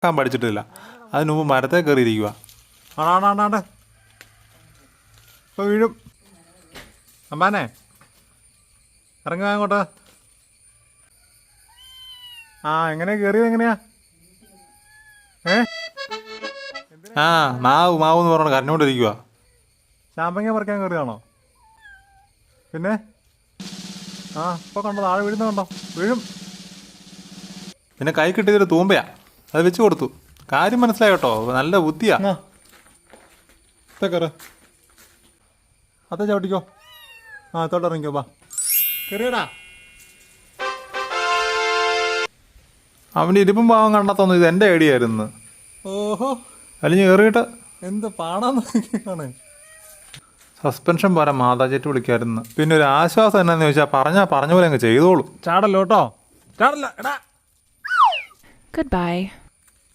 പഠിച്ചിട്ടില്ല. അതിന് മുമ്പ് മരത്തെ കയറിയിരിക്കുക. ആണാണാണ്ട് ഇപ്പോൾ വീഴും. അമ്മാനെ ഇറങ്ങുക അങ്ങോട്ട്. എങ്ങനെയാ കയറിയത്? എങ്ങനെയാ? മാവ് എന്ന് പറഞ്ഞ് കരഞ്ഞോണ്ടിരിക്കുക. ചാമ്പങ്ങ പറിക്കാൻ കയറിയാണോ? പിന്നെ ഇപ്പോൾ കണ്ടോ താഴെ വീഴുന്ന കണ്ടോ? വീഴും. പിന്നെ കൈ കിട്ടിയതൊരു തൂമ്പയാ, അത് വെച്ച് കൊടുത്തു. കാര്യം മനസ്സിലായി കേട്ടോ, നല്ല ബുദ്ധിയാ. കയറ്, അതെ ചവിട്ടിക്കോ. തോട്ട് ഇറങ്ങിക്കോ. ബാ കയറിയടാ. അവൻ്റെ ഇരുമ്പും പാവം കണ്ടെത്തൊന്നും ഇത് എൻ്റെ ഐഡിയ ആയിരുന്നു. ഓഹോ, അല്ലെങ്കിൽ കയറിയിട്ട് എന്ത് പാടാന്ന്. സസ്പെൻഷൻ പോരാ മാതാജെറ്റ് വിളിക്കായിരുന്നു. പിന്നെ ഒരു ആശ്വാസം എന്നാന്ന് ചോദിച്ചാൽ പറഞ്ഞ പോലെ അങ്ങ് ചെയ്തോളൂ. ചാടല്ലോ കേട്ടോ, ചാടല്ല എടാ. Goodbye.